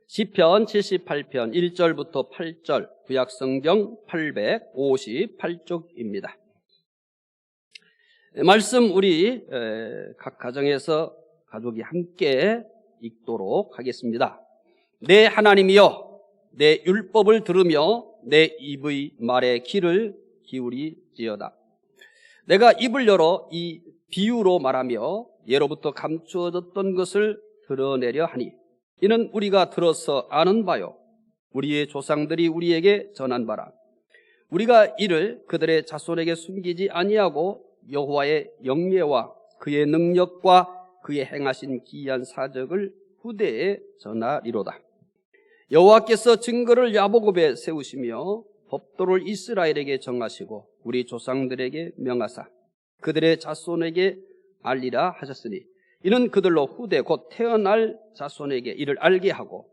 시편 78편 1절부터 8절, 구약성경 858쪽입니다. 말씀 우리 각 가정에서 가족이 함께 읽도록 하겠습니다. 내 하나님이여, 내 율법을 들으며 내 입의 말에 귀를 기울이지어다. 내가 입을 열어 이 비유로 말하며 예로부터 감추어졌던 것을 드러내려 하니 이는 우리가 들어서 아는 바요, 우리의 조상들이 우리에게 전한 바라. 우리가 이를 그들의 자손에게 숨기지 아니하고 여호와의 영예와 그의 능력과 그의 행하신 기이한 사적을 후대에 전하리로다. 여호와께서 증거를 야고보에 세우시며 법도를 이스라엘에게 정하시고 우리 조상들에게 명하사 그들의 자손에게 알리라 하셨으니 이는 그들로 후대 곧 태어날 자손에게 이를 알게 하고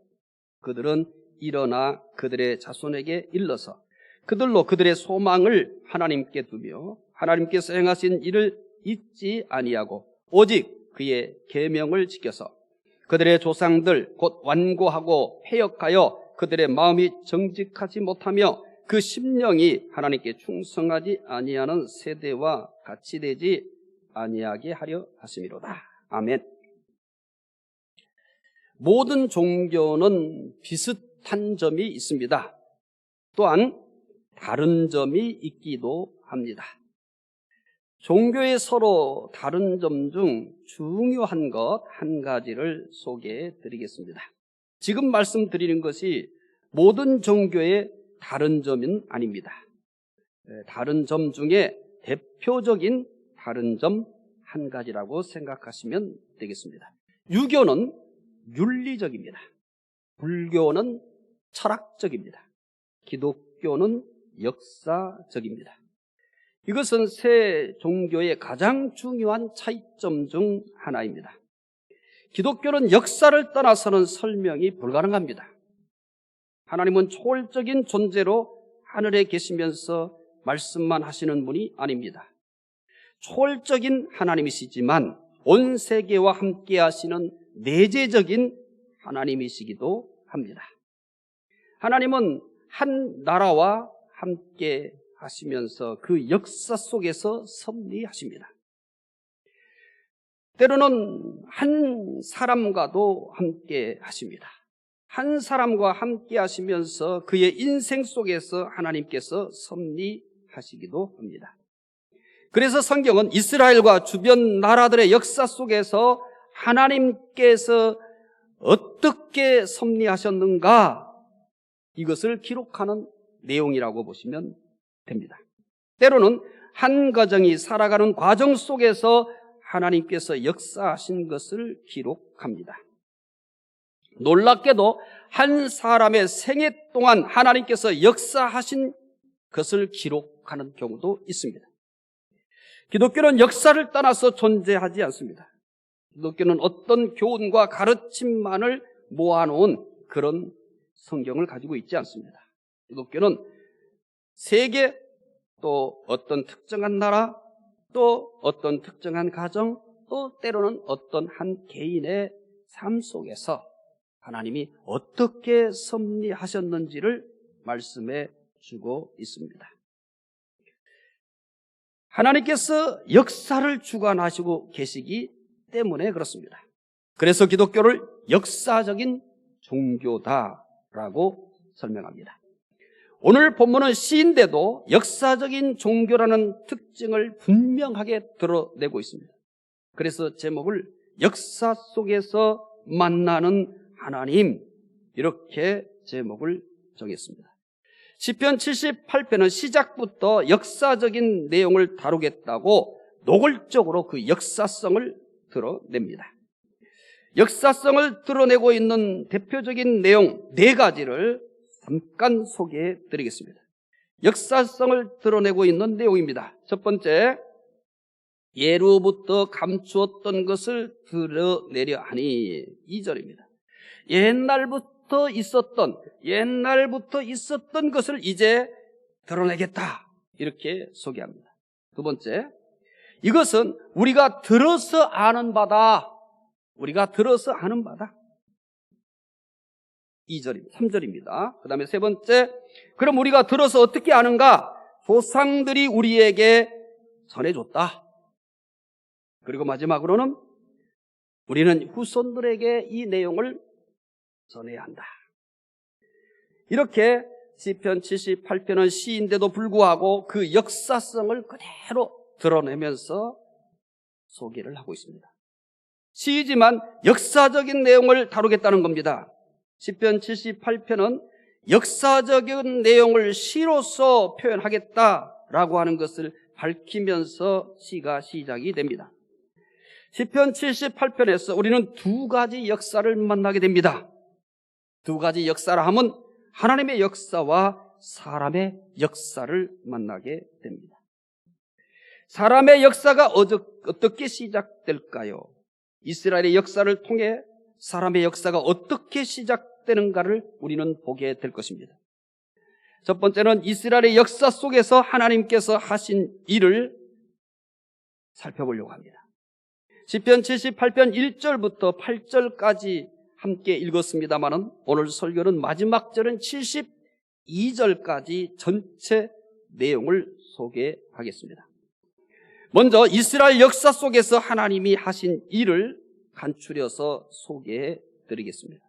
그들은 일어나 그들의 자손에게 일러서 그들로 그들의 소망을 하나님께 두며 하나님께서 행하신 일을 잊지 아니하고 오직 그의 계명을 지켜서 그들의 조상들 곧 완고하고 패역하여 그들의 마음이 정직하지 못하며 그 심령이 하나님께 충성하지 아니하는 세대와 같이 되지 아니하게 하려 하심이로다. 아멘. 모든 종교는 비슷한 점이 있습니다. 또한 다른 점이 있기도 합니다. 종교의 서로 다른 점 중 중요한 것 한 가지를 소개해 드리겠습니다. 지금 말씀드리는 것이 모든 종교의 다른 점은 아닙니다. 다른 점 중에 대표적인 다른 점 한 가지라고 생각하시면 되겠습니다. 유교는 윤리적입니다. 불교는 철학적입니다. 기독교는 역사적입니다. 이것은 세 종교의 가장 중요한 차이점 중 하나입니다. 기독교는 역사를 떠나서는 설명이 불가능합니다. 하나님은 초월적인 존재로 하늘에 계시면서 말씀만 하시는 분이 아닙니다. 초월적인 하나님이시지만 온 세계와 함께 하시는 내재적인 하나님이시기도 합니다. 하나님은 한 나라와 함께 하시면서 그 역사 속에서 섭리하십니다. 때로는 한 사람과도 함께 하십니다. 한 사람과 함께 하시면서 그의 인생 속에서 하나님께서 섭리하시기도 합니다. 그래서 성경은 이스라엘과 주변 나라들의 역사 속에서 하나님께서 어떻게 섭리하셨는가, 이것을 기록하는 내용이라고 보시면 됩니다. 때로는 한 가정이 살아가는 과정 속에서 하나님께서 역사하신 것을 기록합니다. 놀랍게도 한 사람의 생애 동안 하나님께서 역사하신 것을 기록하는 경우도 있습니다. 기독교는 역사를 떠나서 존재하지 않습니다. 기독교는 어떤 교훈과 가르침만을 모아놓은 그런 성경을 가지고 있지 않습니다. 기독교는 세계, 또 어떤 특정한 나라, 또 어떤 특정한 가정, 또 때로는 어떤 한 개인의 삶 속에서 하나님이 어떻게 섭리하셨는지를 말씀해 주고 있습니다. 하나님께서 역사를 주관하시고 계시기 때문에 그렇습니다. 그래서 기독교를 역사적인 종교다라고 설명합니다. 오늘 본문은 시인데도 역사적인 종교라는 특징을 분명하게 드러내고 있습니다. 그래서 제목을 역사 속에서 만나는 하나님, 이렇게 제목을 정했습니다. 시편 78편은 시작부터 역사적인 내용을 다루겠다고 노골적으로 그 역사성을 드러냅니다. 역사성을 드러내고 있는 대표적인 내용 4가지를 잠깐 소개해 드리겠습니다. 역사성을 드러내고 있는 내용입니다. 첫 번째, 예로부터 감추었던 것을 드러내려 하니, 2절입니다. 옛날부터 있었던 것을 이제 드러내겠다, 이렇게 소개합니다. 두 번째, 이것은 우리가 들어서 아는 바다. 2절, 3절입니다. 그 다음에 세 번째, 그럼 우리가 들어서 어떻게 아는가? 조상들이 우리에게 전해줬다. 그리고 마지막으로는 우리는 후손들에게 이 내용을 전해야 한다. 이렇게 시편 78편은 시인데도 불구하고 그 역사성을 그대로 드러내면서 소개를 하고 있습니다. 시이지만 역사적인 내용을 다루겠다는 겁니다. 시편 78편은 역사적인 내용을 시로서 표현하겠다라고 하는 것을 밝히면서 시가 시작이 됩니다. 시편 78편에서 우리는 두 가지 역사를 만나게 됩니다. 두 가지 역사라 하면 하나님의 역사와 사람의 역사를 만나게 됩니다. 사람의 역사가 어떻게 시작될까요? 이스라엘의 역사를 통해 사람의 역사가 어떻게 시작되는가를 우리는 보게 될 것입니다. 첫 번째는 이스라엘의 역사 속에서 하나님께서 하신 일을 살펴보려고 합니다. 시편 78편 1절부터 8절까지 함께 읽었습니다마는 오늘 설교는 마지막 절은 72절까지 전체 내용을 소개하겠습니다. 먼저 이스라엘 역사 속에서 하나님이 하신 일을 간추려서 소개해 드리겠습니다.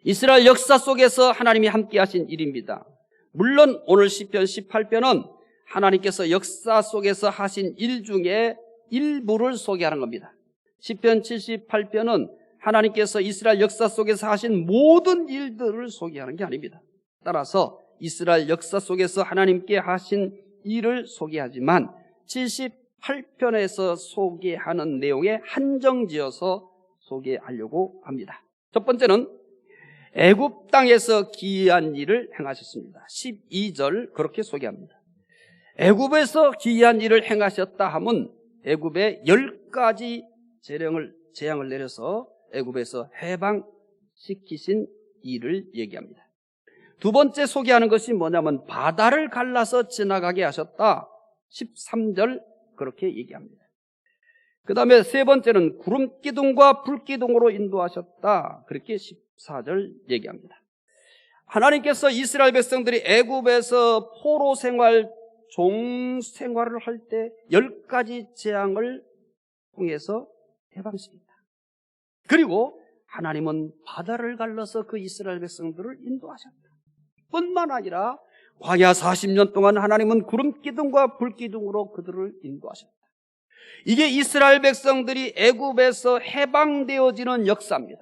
이스라엘 역사 속에서 하나님이 함께 하신 일입니다. 물론 오늘 시편 18편은 하나님께서 역사 속에서 하신 일 중에 일부를 소개하는 겁니다. 시편 78편은 하나님께서 이스라엘 역사 속에서 하신 모든 일들을 소개하는 게 아닙니다. 따라서 이스라엘 역사 속에서 하나님께 하신 일을 소개하지만 78편에서 소개하는 내용에 한정지어서 소개하려고 합니다. 첫 번째는 애굽 땅에서 기이한 일을 행하셨습니다. 12절 그렇게 소개합니다. 애굽에서 기이한 일을 행하셨다 하면 애굽에 10가지 재앙을 내려서 애굽에서 해방시키신 일을 얘기합니다. 두 번째 소개하는 것이 뭐냐면 바다를 갈라서 지나가게 하셨다. 13절 그렇게 얘기합니다. 그 다음에 세 번째는 구름기둥과 불기둥으로 인도하셨다. 그렇게 14절 얘기합니다. 하나님께서 이스라엘 백성들이 애굽에서 포로 생활, 종 생활을 할 때 10가지 재앙을 통해서 해방시킨다. 그리고 하나님은 바다를 갈라서 그 이스라엘 백성들을 인도하셨다. 뿐만 아니라 광야 40년 동안 하나님은 구름기둥과 불기둥으로 그들을 인도하셨다. 이게 이스라엘 백성들이 애굽에서 해방되어지는 역사입니다.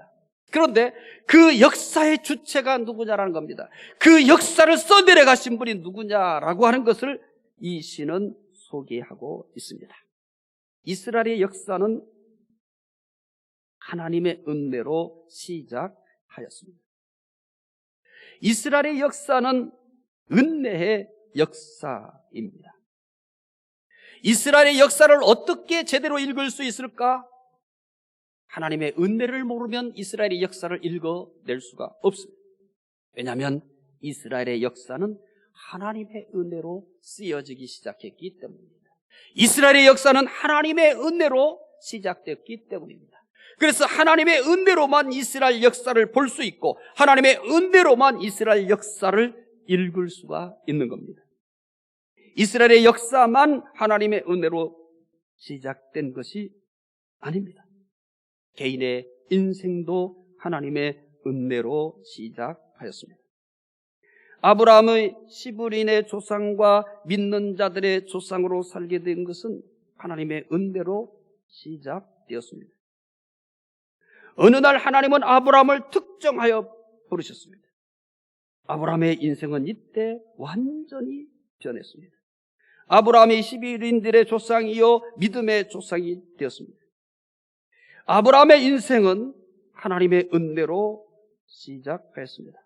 그런데 그 역사의 주체가 누구냐라는 겁니다. 그 역사를 써내려 가신 분이 누구냐라고 하는 것을 이 시는 소개하고 있습니다. 이스라엘의 역사는 하나님의 은혜로 시작하였습니다. 이스라엘의 역사는 은혜의 역사입니다. 이스라엘의 역사를 어떻게 제대로 읽을 수 있을까? 하나님의 은혜를 모르면 이스라엘의 역사를 읽어낼 수가 없습니다. 왜냐하면 이스라엘의 역사는 하나님의 은혜로 쓰여지기 시작했기 때문입니다. 이스라엘의 역사는 하나님의 은혜로 시작됐기 때문입니다. 그래서 하나님의 은혜로만 이스라엘 역사를 볼 수 있고 하나님의 은혜로만 이스라엘 역사를 읽을 수가 있는 겁니다. 이스라엘의 역사만 하나님의 은혜로 시작된 것이 아닙니다. 개인의 인생도 하나님의 은혜로 시작하였습니다. 아브라함의 시브린의 조상과 믿는 자들의 조상으로 살게 된 것은 하나님의 은혜로 시작되었습니다. 어느 날 하나님은 아브라함을 특정하여 부르셨습니다. 아브라함의 인생은 이때 완전히 변했습니다. 아브라함이 시브린들의 조상이요 믿음의 조상이 되었습니다. 아브라함의 인생은 하나님의 은혜로 시작하였습니다.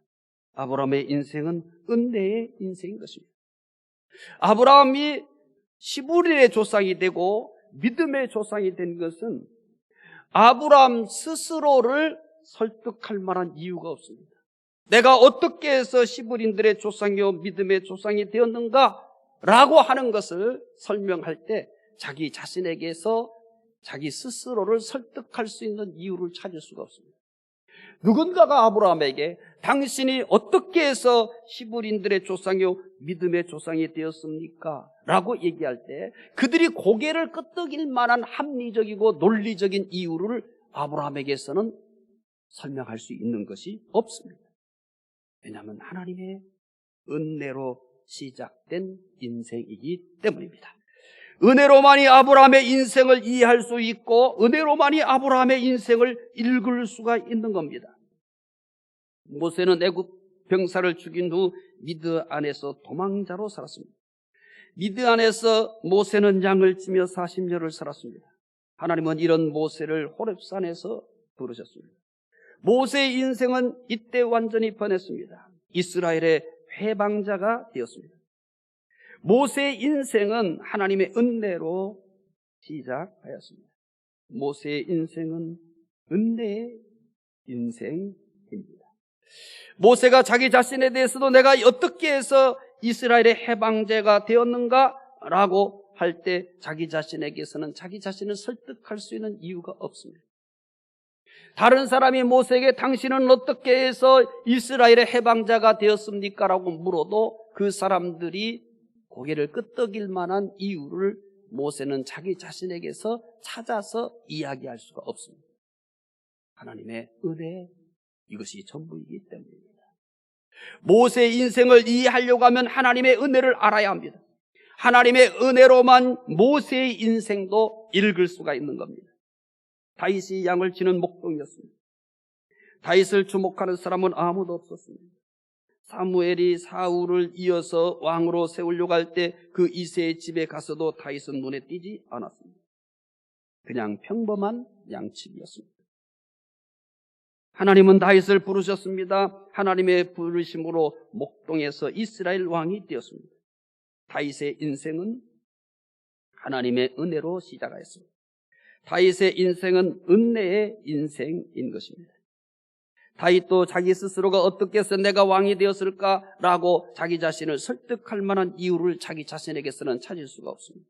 아브라함의 인생은 은혜의 인생인 것입니다. 아브라함이 시브린의 조상이 되고 믿음의 조상이 된 것은 아브라함 스스로를 설득할 만한 이유가 없습니다. 내가 어떻게 해서 시브린들의 조상이요 믿음의 조상이 되었는가? 라고 하는 것을 설명할 때 자기 자신에게서 자기 스스로를 설득할 수 있는 이유를 찾을 수가 없습니다. 누군가가 아브라함에게 당신이 어떻게 해서 히브리인들의 조상이요 믿음의 조상이 되었습니까? 라고 얘기할 때 그들이 고개를 끄덕일 만한 합리적이고 논리적인 이유를 아브라함에게서는 설명할 수 있는 것이 없습니다. 왜냐하면 하나님의 은혜로 시작된 인생이기 때문입니다. 은혜로만이 아브라함의 인생을 이해할 수 있고 은혜로만이 아브라함의 인생을 읽을 수가 있는 겁니다. 모세는 애굽 병사를 죽인 후 미드안에서 도망자로 살았습니다. 미드안에서 모세는 양을 치며 40년을 살았습니다. 하나님은 이런 모세를 호렙산에서 부르셨습니다. 모세의 인생은 이때 완전히 변했습니다. 이스라엘의 회방자가 되었습니다. 모세의 인생은 하나님의 은혜로 시작하였습니다. 모세의 인생은 은혜의 인생입니다. 모세가 자기 자신에 대해서도 내가 어떻게 해서 이스라엘의 해방자가 되었는가라고 할 때 자기 자신에게서는 자기 자신을 설득할 수 있는 이유가 없습니다. 다른 사람이 모세에게 당신은 어떻게 해서 이스라엘의 해방자가 되었습니까? 라고 물어도 그 사람들이 고개를 끄덕일 만한 이유를 모세는 자기 자신에게서 찾아서 이야기할 수가 없습니다. 하나님의 은혜, 이것이 전부이기 때문입니다. 모세의 인생을 이해하려고 하면 하나님의 은혜를 알아야 합니다. 하나님의 은혜로만 모세의 인생도 읽을 수가 있는 겁니다. 다윗이 양을 치는 목동이었습니다. 다윗을 주목하는 사람은 아무도 없었습니다. 사무엘이 사울을 이어서 왕으로 세우려고 할 때 그 이새의 집에 가서도 다윗은 눈에 띄지 않았습니다. 그냥 평범한 양치기였습니다. 하나님은 다윗을 부르셨습니다. 하나님의 부르심으로 목동에서 이스라엘 왕이 되었습니다. 다윗의 인생은 하나님의 은혜로 시작하였습니다. 다윗의 인생은 은혜의 인생인 것입니다. 다윗도 자기 스스로가 어떻게 해서 내가 왕이 되었을까라고 자기 자신을 설득할 만한 이유를 자기 자신에게서는 찾을 수가 없습니다.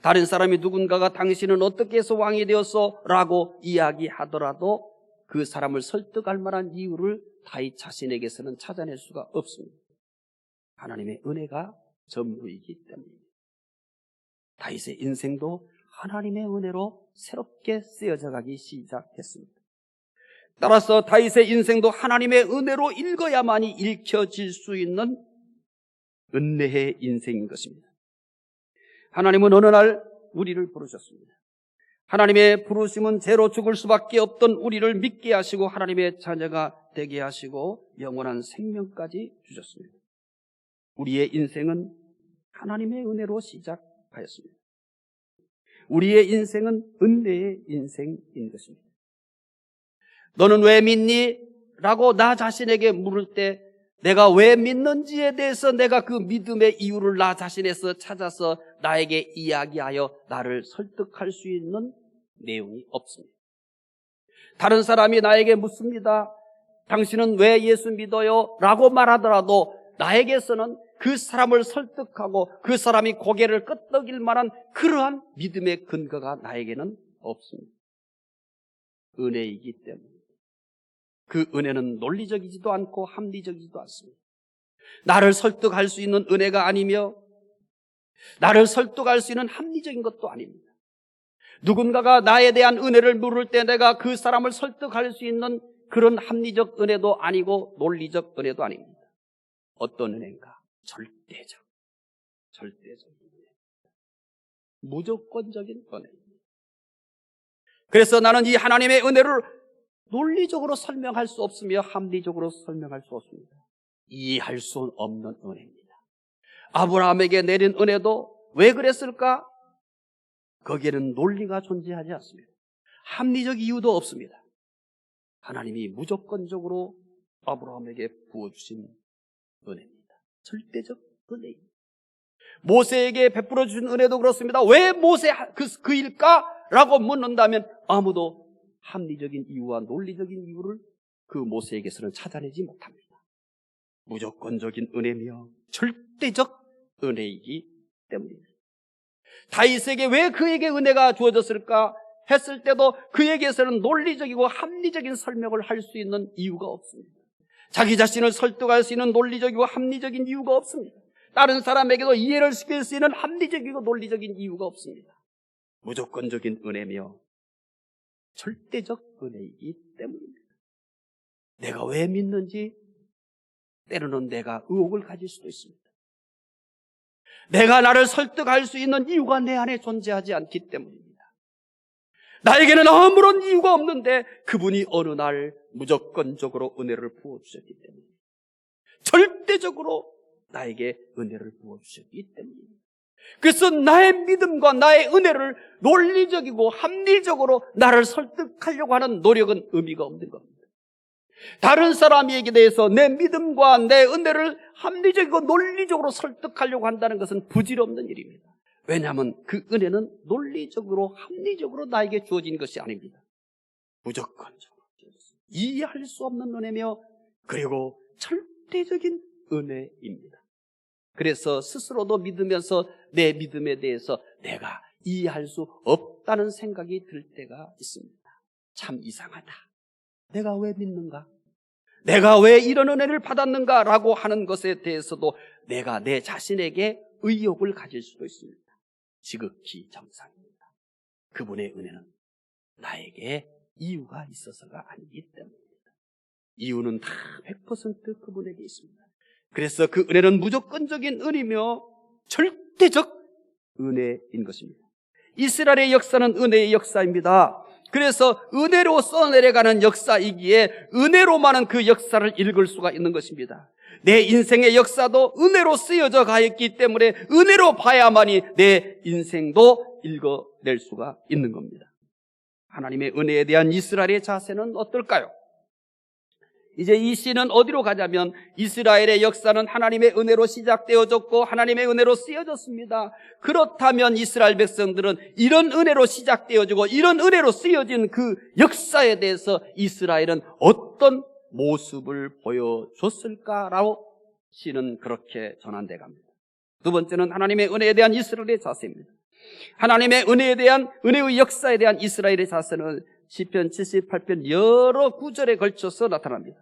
다른 사람이 누군가가 당신은 어떻게 해서 왕이 되었어? 라고 이야기하더라도 그 사람을 설득할 만한 이유를 다윗 자신에게서는 찾아낼 수가 없습니다. 하나님의 은혜가 전부이기 때문입니다. 다윗의 인생도 하나님의 은혜로 새롭게 쓰여져 가기 시작했습니다. 따라서 다윗의 인생도 하나님의 은혜로 읽어야만이 읽혀질 수 있는 은혜의 인생인 것입니다. 하나님은 어느 날 우리를 부르셨습니다. 하나님의 부르심은 죄로 죽을 수밖에 없던 우리를 믿게 하시고 하나님의 자녀가 되게 하시고 영원한 생명까지 주셨습니다. 우리의 인생은 하나님의 은혜로 시작하였습니다. 우리의 인생은 은혜의 인생인 것입니다. 너는 왜 믿니? 라고 나 자신에게 물을 때 내가 왜 믿는지에 대해서 내가 그 믿음의 이유를 나 자신에서 찾아서 나에게 이야기하여 나를 설득할 수 있는 내용이 없습니다. 다른 사람이 나에게 묻습니다. 당신은 왜 예수 믿어요? 라고 말하더라도 나에게서는 그 사람을 설득하고 그 사람이 고개를 끄덕일 만한 그러한 믿음의 근거가 나에게는 없습니다. 은혜이기 때문에. 그 은혜는 논리적이지도 않고 합리적이지도 않습니다. 나를 설득할 수 있는 은혜가 아니며 나를 설득할 수 있는 합리적인 것도 아닙니다. 누군가가 나에 대한 은혜를 물을 때 내가 그 사람을 설득할 수 있는 그런 합리적 은혜도 아니고 논리적 은혜도 아닙니다. 어떤 은혜인가? 절대적 은혜. 무조건적인 은혜입니다. 그래서 나는 이 하나님의 은혜를 논리적으로 설명할 수 없으며 합리적으로 설명할 수 없습니다. 이해할 수 없는 은혜입니다. 아브라함에게 내린 은혜도 왜 그랬을까? 거기에는 논리가 존재하지 않습니다. 합리적 이유도 없습니다. 하나님이 무조건적으로 아브라함에게 부어주신 은혜입니다. 절대적 은혜입니다. 모세에게 베풀어 주신 은혜도 그렇습니다. 왜 모세 그일까? 라고 묻는다면 아무도 합리적인 이유와 논리적인 이유를 그 모세에게서는 찾아내지 못합니다. 무조건적인 은혜며 절대적 은혜이기 때문입니다. 다윗에게 왜 그에게 은혜가 주어졌을까? 했을 때도 그에게서는 논리적이고 합리적인 설명을 할 수 있는 이유가 없습니다. 자기 자신을 설득할 수 있는 논리적이고 합리적인 이유가 없습니다. 다른 사람에게도 이해를 시킬 수 있는 합리적이고 논리적인 이유가 없습니다. 무조건적인 은혜며 절대적 은혜이기 때문입니다. 내가 왜 믿는지 때로는 내가 의혹을 가질 수도 있습니다. 내가 나를 설득할 수 있는 이유가 내 안에 존재하지 않기 때문입니다. 나에게는 아무런 이유가 없는데 그분이 어느 날 무조건적으로 은혜를 부어주셨기 때문입니다. 절대적으로 나에게 은혜를 부어주셨기 때문입니다. 그래서 나의 믿음과 나의 은혜를 논리적이고 합리적으로 나를 설득하려고 하는 노력은 의미가 없는 겁니다. 다른 사람에게 대해서 내 믿음과 내 은혜를 합리적이고 논리적으로 설득하려고 한다는 것은 부질없는 일입니다. 왜냐하면 그 은혜는 논리적으로 합리적으로 나에게 주어진 것이 아닙니다. 무조건적으로 이해할 수 없는 은혜며 그리고 절대적인 은혜입니다. 그래서 스스로도 믿으면서 내 믿음에 대해서 내가 이해할 수 없다는 생각이 들 때가 있습니다. 참 이상하다. 내가 왜 믿는가? 내가 왜 이런 은혜를 받았는가? 라고 하는 것에 대해서도 내가 내 자신에게 의혹을 가질 수도 있습니다. 지극히 정상입니다. 그분의 은혜는 나에게 이유가 있어서가 아니기 때문입니다. 이유는 다 100% 그분에게 있습니다. 그래서 그 은혜는 무조건적인 은혜며 절대적 은혜인 것입니다. 이스라엘의 역사는 은혜의 역사입니다. 그래서 은혜로 써내려가는 역사이기에 은혜로만은 그 역사를 읽을 수가 있는 것입니다. 내 인생의 역사도 은혜로 쓰여져 가있기 때문에 은혜로 봐야만이 내 인생도 읽어낼 수가 있는 겁니다. 하나님의 은혜에 대한 이스라엘의 자세는 어떨까요? 이제 이 시는 어디로 가냐면 이스라엘의 역사는 하나님의 은혜로 시작되어졌고 하나님의 은혜로 쓰여졌습니다. 그렇다면 이스라엘 백성들은 이런 은혜로 시작되어지고 이런 은혜로 쓰여진 그 역사에 대해서 이스라엘은 어떤 모습을 보여줬을까라고 시는 그렇게 전환돼 갑니다. 두 번째는 하나님의 은혜에 대한 이스라엘의 자세입니다. 하나님의 은혜에 대한 은혜의 역사에 대한 이스라엘의 자세는 시편 78편 여러 구절에 걸쳐서 나타납니다.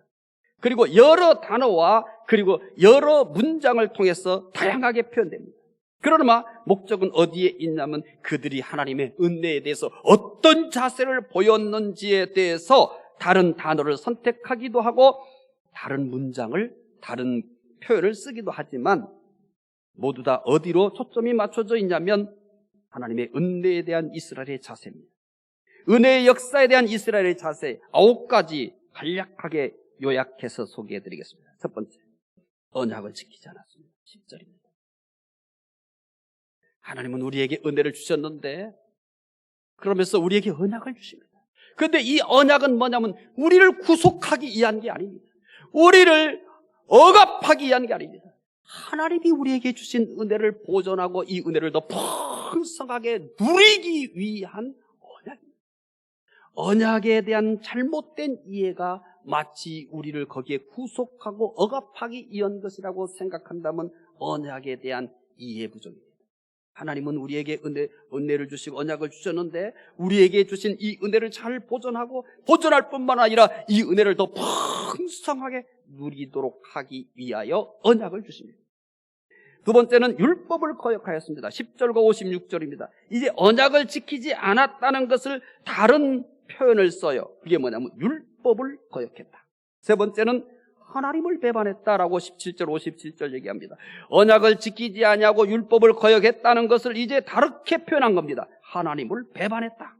그리고 여러 단어와 그리고 여러 문장을 통해서 다양하게 표현됩니다. 그러나 목적은 어디에 있냐면 그들이 하나님의 은혜에 대해서 어떤 자세를 보였는지에 대해서 다른 단어를 선택하기도 하고 다른 문장을 다른 표현을 쓰기도 하지만 모두 다 어디로 초점이 맞춰져 있냐면 하나님의 은혜에 대한 이스라엘의 자세입니다. 은혜의 역사에 대한 이스라엘의 자세 9가지 간략하게 요약해서 소개해드리겠습니다. 첫 번째, 언약을 지키지 않았습니다. 10절입니다. 하나님은 우리에게 은혜를 주셨는데 그러면서 우리에게 언약을 주십니다. 그런데 이 언약은 뭐냐면 우리를 구속하기 위한 게 아닙니다. 우리를 억압하기 위한 게 아닙니다. 하나님이 우리에게 주신 은혜를 보존하고 이 은혜를 더 풍성하게 누리기 위한 언약입니다. 언약에 대한 잘못된 이해가 마치 우리를 거기에 구속하고 억압하기 위한 것이라고 생각한다면 언약에 대한 이해 부족입니다. 하나님은 우리에게 은혜를 주시고 언약을 주셨는데 우리에게 주신 이 은혜를 잘 보존하고 보존할 뿐만 아니라 이 은혜를 더 풍성하게 누리도록 하기 위하여 언약을 주십니다. 두 번째는 율법을 거역하였습니다. 10절과 56절입니다. 이제 언약을 지키지 않았다는 것을 다른 표현을 써요. 그게 뭐냐면 율법을 거역했다. 세 번째는 하나님을 배반했다라고 17절 57절 얘기합니다. 언약을 지키지 아니하고 율법을 거역했다는 것을 이제 다르게 표현한 겁니다. 하나님을 배반했다.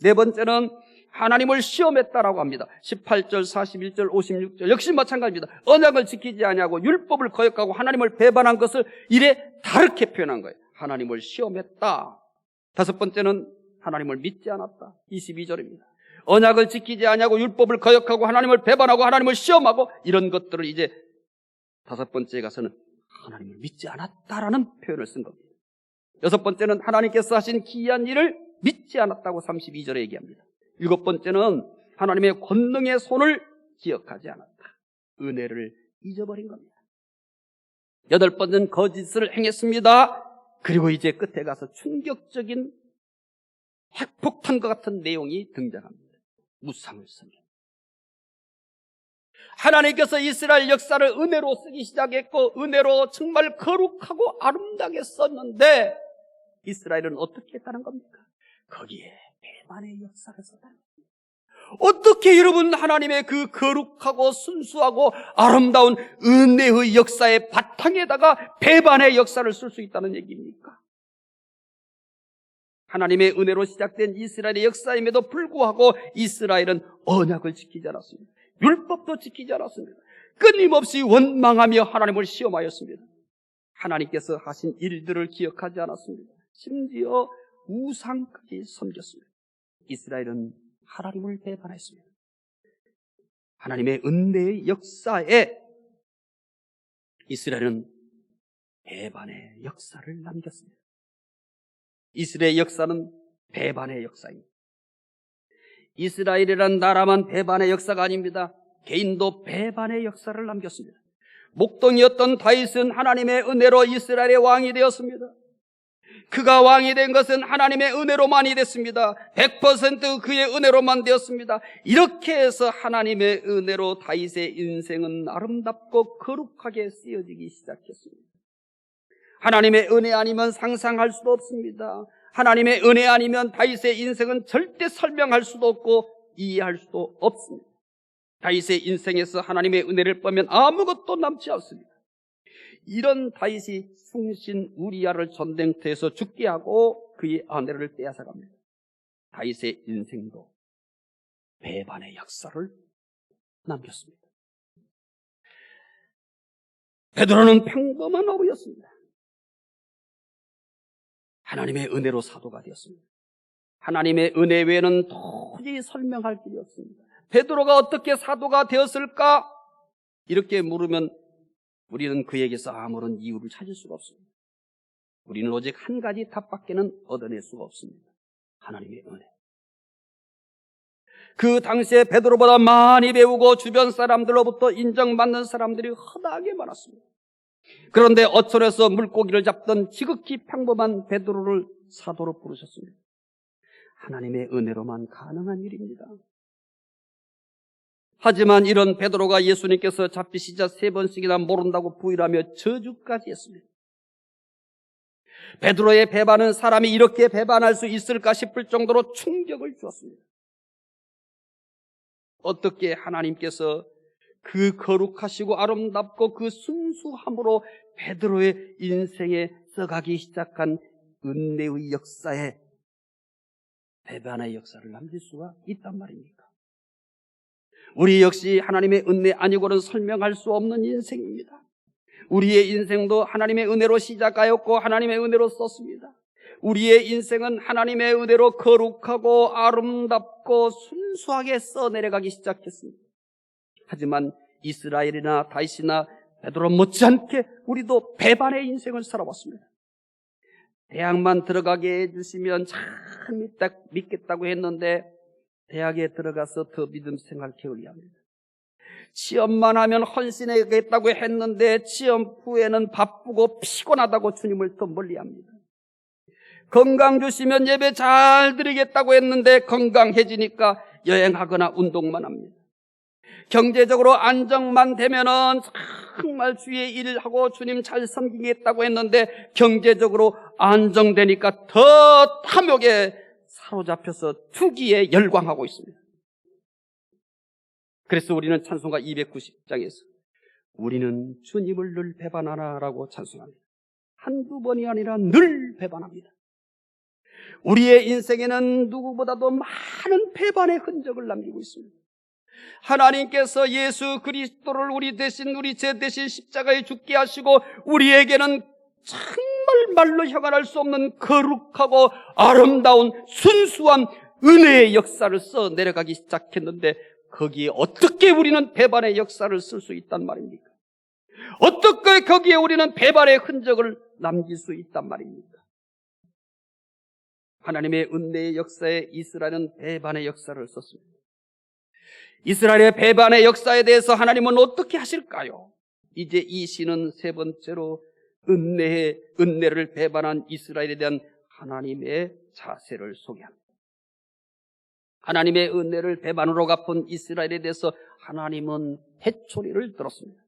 네 번째는 하나님을 시험했다라고 합니다. 18절 41절 56절 역시 마찬가지입니다. 언약을 지키지 아니하고 율법을 거역하고 하나님을 배반한 것을 이래 다르게 표현한 거예요. 하나님을 시험했다. 다섯 번째는 하나님을 믿지 않았다. 22절입니다. 언약을 지키지 아니하고 율법을 거역하고 하나님을 배반하고 하나님을 시험하고 이런 것들을 이제 다섯 번째에 가서는 하나님을 믿지 않았다라는 표현을 쓴 겁니다. 여섯 번째는 하나님께서 하신 기이한 일을 믿지 않았다고 32절에 얘기합니다. 일곱 번째는 하나님의 권능의 손을 기억하지 않았다. 은혜를 잊어버린 겁니다. 여덟 번째는 거짓을 행했습니다. 그리고 이제 끝에 가서 충격적인 핵폭탄과 같은 내용이 등장합니다. 우상을 섬겨. 하나님께서 이스라엘 역사를 은혜로 쓰기 시작했고 은혜로 정말 거룩하고 아름답게 썼는데 이스라엘은 어떻게 했다는 겁니까? 거기에 배반의 역사를 썼다는 겁니다. 어떻게 여러분 하나님의 그 거룩하고 순수하고 아름다운 은혜의 역사의 바탕에다가 배반의 역사를 쓸 수 있다는 얘기입니까? 하나님의 은혜로 시작된 이스라엘의 역사임에도 불구하고 이스라엘은 언약을 지키지 않았습니다. 율법도 지키지 않았습니다. 끊임없이 원망하며 하나님을 시험하였습니다. 하나님께서 하신 일들을 기억하지 않았습니다. 심지어 우상까지 섬겼습니다. 이스라엘은 하나님을 배반했습니다. 하나님의 은혜의 역사에 이스라엘은 배반의 역사를 남겼습니다. 이스라엘의 역사는 배반의 역사입니다. 이스라엘이란 나라만 배반의 역사가 아닙니다. 개인도 배반의 역사를 남겼습니다. 목동이었던 다윗은 하나님의 은혜로 이스라엘의 왕이 되었습니다. 그가 왕이 된 것은 하나님의 은혜로만이 됐습니다. 100% 그의 은혜로만 되었습니다. 이렇게 해서 하나님의 은혜로 다윗의 인생은 아름답고 거룩하게 쓰여지기 시작했습니다. 하나님의 은혜 아니면 상상할 수도 없습니다. 하나님의 은혜 아니면 다윗의 인생은 절대 설명할 수도 없고 이해할 수도 없습니다. 다윗의 인생에서 하나님의 은혜를 빼면 아무것도 남지 않습니다. 이런 다윗이 충신 우리야를 전쟁터에서 죽게 하고 그의 아내를 빼앗아갑니다. 다윗의 인생도 배반의 역사를 남겼습니다. 베드로는 평범한 어부였습니다. 하나님의 은혜로 사도가 되었습니다. 하나님의 은혜 외에는 도저히 설명할 길이 없습니다. 베드로가 어떻게 사도가 되었을까? 이렇게 물으면 우리는 그에게서 아무런 이유를 찾을 수가 없습니다. 우리는 오직 한 가지 답밖에는 얻어낼 수가 없습니다. 하나님의 은혜. 그 당시에 베드로보다 많이 배우고 주변 사람들로부터 인정받는 사람들이 허다하게 많았습니다. 그런데 어촌에서 물고기를 잡던 지극히 평범한 베드로를 사도로 부르셨습니다. 하나님의 은혜로만 가능한 일입니다. 하지만 이런 베드로가 예수님께서 잡히시자 3번씩이나 모른다고 부인하며 저주까지 했습니다. 베드로의 배반은 사람이 이렇게 배반할 수 있을까 싶을 정도로 충격을 주었습니다. 어떻게 하나님께서 그 거룩하시고 아름답고 그 순수함으로 베드로의 인생에 써가기 시작한 은혜의 역사에 배반의 역사를 남길 수가 있단 말입니까? 우리 역시 하나님의 은혜 아니고는 설명할 수 없는 인생입니다. 우리의 인생도 하나님의 은혜로 시작하였고 하나님의 은혜로 썼습니다. 우리의 인생은 하나님의 은혜로 거룩하고 아름답고 순수하게 써내려가기 시작했습니다. 하지만 이스라엘이나 다윗이나 베드로 못지않게 우리도 배반의 인생을 살아왔습니다. 대학만 들어가게 해주시면 참 믿겠다고 했는데 대학에 들어가서 더 믿음 생활 게을리합니다. 시험만 하면 헌신하겠다고 했는데 시험 후에는 바쁘고 피곤하다고 주님을 더 멀리합니다. 건강 주시면 예배 잘 드리겠다고 했는데 건강해지니까 여행하거나 운동만 합니다. 경제적으로 안정만 되면은 정말 주의 일을 하고 주님 잘 섬기겠다고 했는데 경제적으로 안정되니까 더 탐욕에 사로잡혀서 투기에 열광하고 있습니다. 그래서 우리는 찬송가 290장에서 우리는 주님을 늘 배반하나라고 찬송합니다. 한두 번이 아니라 늘 배반합니다. 우리의 인생에는 누구보다도 많은 배반의 흔적을 남기고 있습니다. 하나님께서 예수 그리스도를 우리 대신, 우리 죄 대신 십자가에 죽게 하시고 우리에게는 정말 말로 형언할 수 없는 거룩하고 아름다운 순수한 은혜의 역사를 써 내려가기 시작했는데 거기에 어떻게 우리는 배반의 역사를 쓸 수 있단 말입니까? 어떻게 거기에 우리는 배반의 흔적을 남길 수 있단 말입니까? 하나님의 은혜의 역사에 이스라엘은 배반의 역사를 썼습니다. 이스라엘의 배반의 역사에 대해서 하나님은 어떻게 하실까요? 이제 이 시는 3번째로 은혜를 배반한 이스라엘에 대한 하나님의 자세를 소개합니다. 하나님의 은혜를 배반으로 갚은 이스라엘에 대해서 하나님은 회초리를 들었습니다.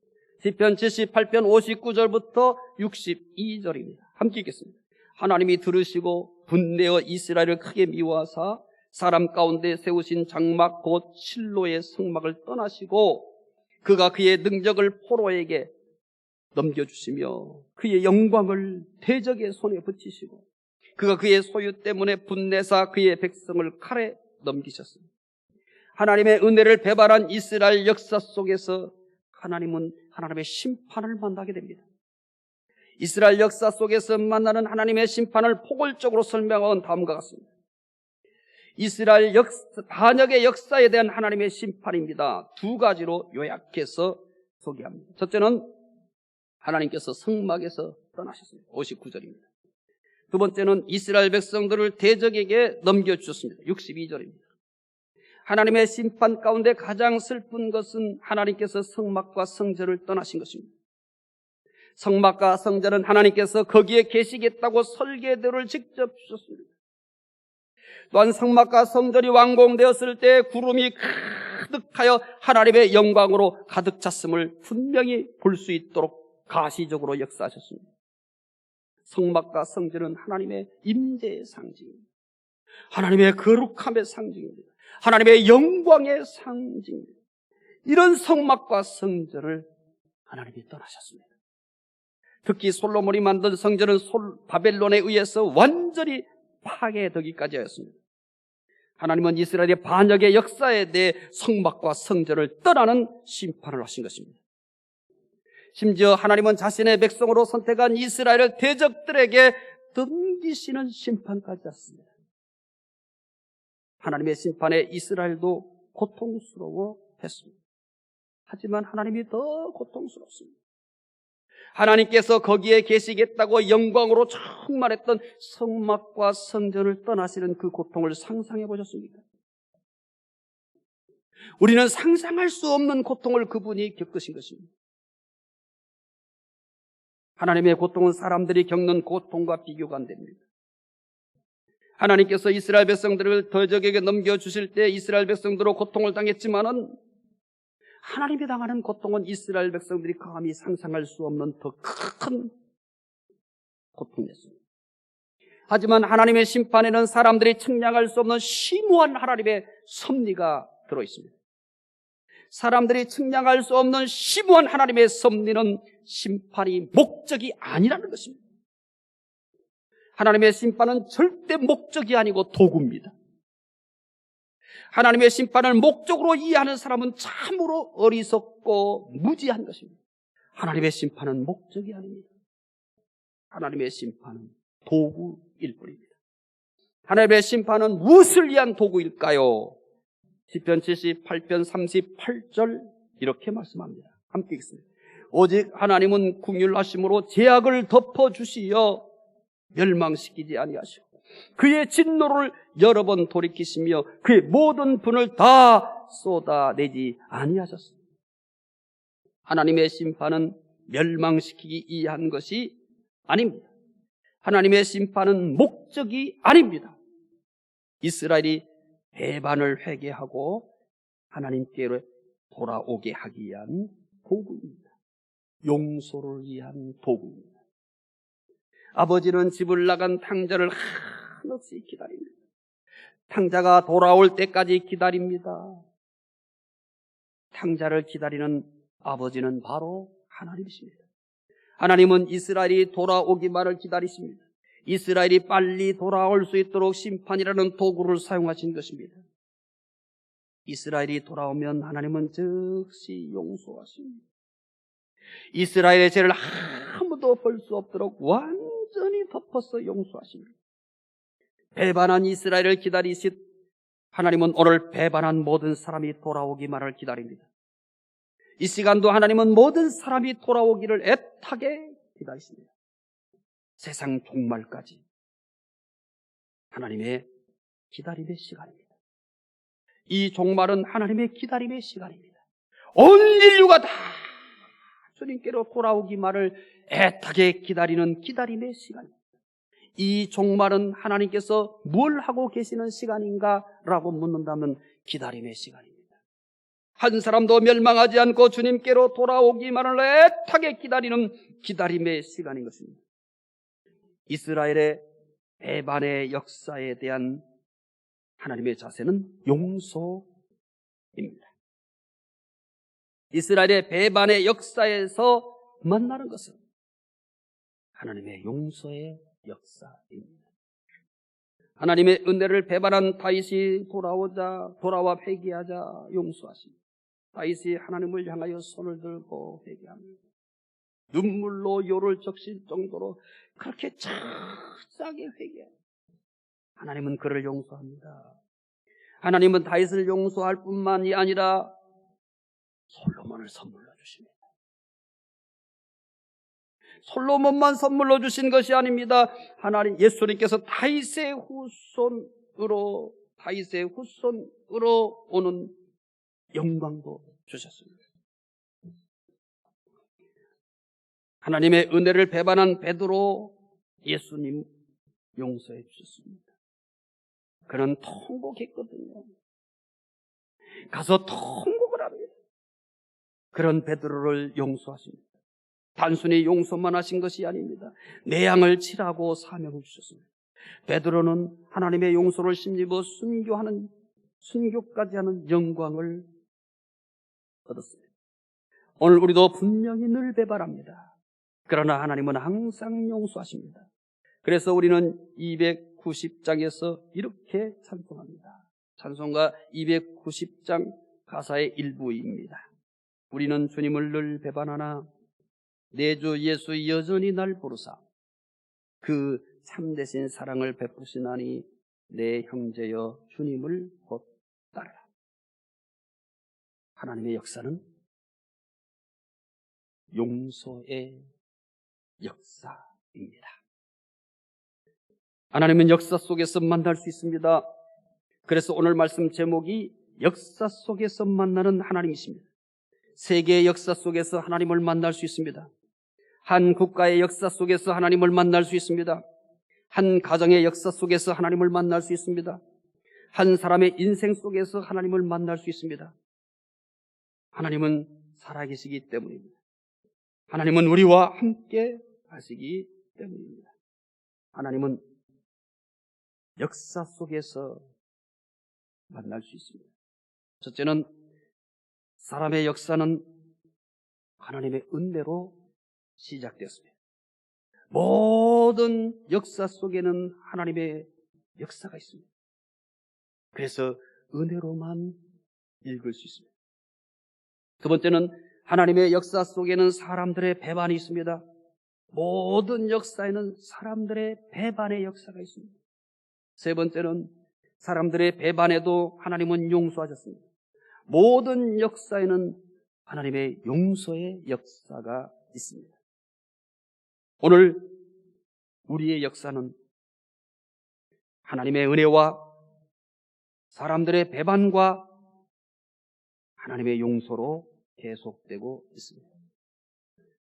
시편 78편 59절부터 62절입니다. 함께 읽겠습니다. 하나님이 들으시고 분내어 이스라엘을 크게 미워하사 사람 가운데 세우신 장막 곧 실로의 성막을 떠나시고 그가 그의 능력을 포로에게 넘겨주시며 그의 영광을 대적의 손에 붙이시고 그가 그의 소유 때문에 분내사 그의 백성을 칼에 넘기셨습니다. 하나님의 은혜를 배반한 이스라엘 역사 속에서 하나님은 하나님의 심판을 만나게 됩니다. 이스라엘 역사 속에서 만나는 하나님의 심판을 포괄적으로 설명한 다음과 같습니다. 이스라엘 반역의 역사에 대한 하나님의 심판입니다. 두 가지로 요약해서 소개합니다. 첫째는 하나님께서 성막에서 떠나셨습니다. 59절입니다. 두 번째는 이스라엘 백성들을 대적에게 넘겨주셨습니다. 62절입니다. 하나님의 심판 가운데 가장 슬픈 것은 하나님께서 성막과 성전을 떠나신 것입니다. 성막과 성전은 하나님께서 거기에 계시겠다고 설계도를 직접 주셨습니다. 또한 성막과 성전이 완공되었을 때 구름이 가득하여 하나님의 영광으로 가득 찼음을 분명히 볼 수 있도록 가시적으로 역사하셨습니다. 성막과 성전은 하나님의 임재의 상징입니다. 하나님의 거룩함의 상징입니다. 하나님의 영광의 상징입니다. 이런 성막과 성전을 하나님이 떠나셨습니다. 특히 솔로몬이 만든 성전은 바벨론에 의해서 완전히 파괴되기까지 하였습니다. 하나님은 이스라엘의 반역의 역사에 대해 성막과 성전을 떠나는 심판을 하신 것입니다. 심지어 하나님은 자신의 백성으로 선택한 이스라엘을 대적들에게 넘기시는 심판까지 했습니다. 하나님의 심판에 이스라엘도 고통스러워했습니다. 하지만 하나님이 더 고통스럽습니다. 하나님께서 거기에 계시겠다고 영광으로 충만했던 성막과 성전을 떠나시는 그 고통을 상상해 보셨습니까? 우리는 상상할 수 없는 고통을 그분이 겪으신 것입니다. 하나님의 고통은 사람들이 겪는 고통과 비교가 안 됩니다. 하나님께서 이스라엘 백성들을 대적에게 넘겨주실 때 이스라엘 백성들로 고통을 당했지만은 하나님이 당하는 고통은 이스라엘 백성들이 감히 상상할 수 없는 더 큰 고통이었습니다. 하지만 하나님의 심판에는 사람들이 측량할 수 없는 심오한 하나님의 섭리가 들어있습니다. 사람들이 측량할 수 없는 심오한 하나님의 섭리는 심판이 목적이 아니라는 것입니다. 하나님의 심판은 절대 목적이 아니고 도구입니다. 하나님의 심판을 목적으로 이해하는 사람은 참으로 어리석고 무지한 것입니다. 하나님의 심판은 목적이 아닙니다. 하나님의 심판은 도구일 뿐입니다. 하나님의 심판은 무엇을 위한 도구일까요? 시편 78편 38절 이렇게 말씀합니다. 함께 읽습니다. 오직 하나님은 긍휼하심으로 죄악을 덮어주시어 멸망시키지 아니하시고 그의 진노를 여러 번 돌이키시며 그의 모든 분을 다 쏟아내지 아니하셨습니다. 하나님의 심판은 멸망시키기 위한 것이 아닙니다. 하나님의 심판은 목적이 아닙니다. 이스라엘이 배반을 회개하고 하나님께로 돌아오게 하기 위한 도구입니다. 용서를 위한 도구입니다. 아버지는 집을 나간 탕자를 한없이 기다립니다. 탕자가 돌아올 때까지 기다립니다. 탕자를 기다리는 아버지는 바로 하나님이십니다. 하나님은 이스라엘이 돌아오기만을 기다리십니다. 이스라엘이 빨리 돌아올 수 있도록 심판이라는 도구를 사용하신 것입니다. 이스라엘이 돌아오면 하나님은 즉시 용서하십니다. 이스라엘의 죄를 아무도 볼 수 없도록 완전히 덮어서 용서하십니다. 배반한 이스라엘을 기다리신 하나님은 오늘 배반한 모든 사람이 돌아오기만을 기다립니다. 이 시간도 하나님은 모든 사람이 돌아오기를 애타게 기다리십니다. 세상 종말까지 하나님의 기다림의 시간입니다. 이 종말은 하나님의 기다림의 시간입니다. 온 인류가 다 주님께로 돌아오기만을 애타게 기다리는 기다림의 시간입니다. 이 종말은 하나님께서 뭘 하고 계시는 시간인가? 라고 묻는다면 기다림의 시간입니다. 한 사람도 멸망하지 않고 주님께로 돌아오기만을 애타게 기다리는 기다림의 시간인 것입니다. 이스라엘의 배반의 역사에 대한 하나님의 자세는 용서입니다. 이스라엘의 배반의 역사에서 만나는 것은 하나님의 용서의 역사입니다. 하나님의 은혜를 배반한 다윗이 돌아와 회개하자 용서하십니다. 다윗이 하나님을 향하여 손을 들고 회개합니다. 눈물로 요를 적실 정도로 그렇게 착하게 회개합니다. 하나님은 그를 용서합니다. 하나님은 다윗을 용서할 뿐만이 아니라 솔로몬을 선물로 주십니다. 솔로몬만 선물로 주신 것이 아닙니다. 하나님 예수님께서 다윗의 후손으로 오는 영광도 주셨습니다. 하나님의 은혜를 배반한 베드로 예수님 용서해 주셨습니다. 그는 통곡했거든요. 가서 통곡을 합니다. 그런 베드로를 용서하십니다. 단순히 용서만 하신 것이 아닙니다. 내 양을 치라고 사명을 주셨습니다. 베드로는 하나님의 용서를 힘입어 순교까지 하는 영광을 얻었습니다. 오늘 우리도 분명히 늘 배반합니다. 그러나 하나님은 항상 용서하십니다. 그래서 우리는 290장에서 이렇게 찬송합니다. 찬송가 290장 가사의 일부입니다. 우리는 주님을 늘 배반하나 내 주 예수 여전히 날 부르사 그 참되신 사랑을 베푸시나니 내 형제여 주님을 곧 따르라. 하나님의 역사는 용서의 역사입니다. 하나님은 역사 속에서 만날 수 있습니다. 그래서 오늘 말씀 제목이 역사 속에서 만나는 하나님이십니다. 세계의 역사 속에서 하나님을 만날 수 있습니다. 한 국가의 역사 속에서 하나님을 만날 수 있습니다. 한 가정의 역사 속에서 하나님을 만날 수 있습니다. 한 사람의 인생 속에서 하나님을 만날 수 있습니다. 하나님은 살아계시기 때문입니다. 하나님은 우리와 함께 하시기 때문입니다. 하나님은 역사 속에서 만날 수 있습니다. 첫째는 사람의 역사는 하나님의 은혜로 시작되었습니다. 모든 역사 속에는 하나님의 역사가 있습니다. 그래서 은혜로만 읽을 수 있습니다. 두 번째는 하나님의 역사 속에는 사람들의 배반이 있습니다. 모든 역사에는 사람들의 배반의 역사가 있습니다. 세 번째는 사람들의 배반에도 하나님은 용서하셨습니다. 모든 역사에는 하나님의 용서의 역사가 있습니다. 오늘 우리의 역사는 하나님의 은혜와 사람들의 배반과 하나님의 용서로 계속되고 있습니다.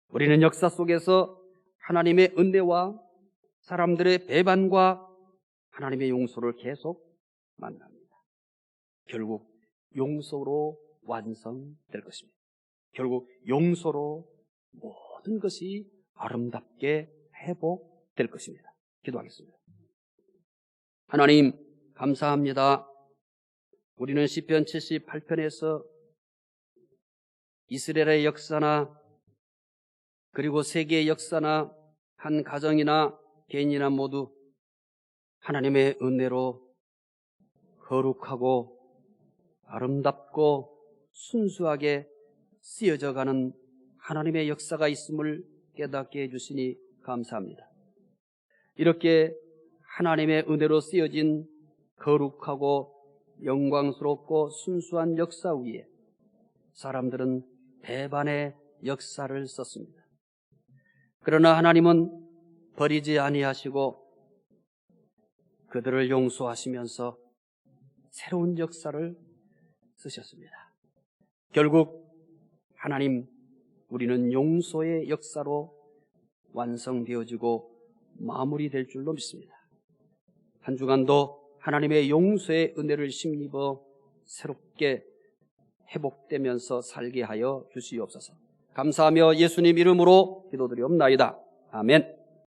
우리는 역사 속에서 하나님의 은혜와 사람들의 배반과 하나님의 용서를 계속 만납니다. 결국 용서로 완성될 것입니다. 결국 용서로 모든 것이 아름답게 회복될 것입니다. 기도하겠습니다. 하나님 감사합니다. 우리는 시편 78편에서 이스라엘의 역사나 그리고 세계의 역사나 한 가정이나 개인이나 모두 하나님의 은혜로 거룩하고 아름답고 순수하게 쓰여져가는 하나님의 역사가 있음을 깨닫게 해주시니 감사합니다. 이렇게 하나님의 은혜로 쓰여진 거룩하고 영광스럽고 순수한 역사 위에 사람들은 배반의 역사를 썼습니다. 그러나 하나님은 버리지 아니하시고 그들을 용서하시면서 새로운 역사를 쓰셨습니다. 결국 하나님, 우리는 용서의 역사로 완성되어지고 마무리될 줄로 믿습니다. 한 주간도 하나님의 용서의 은혜를 힘입어 새롭게 회복되면서 살게 하여 주시옵소서. 감사하며 예수님 이름으로 기도드리옵나이다. 아멘.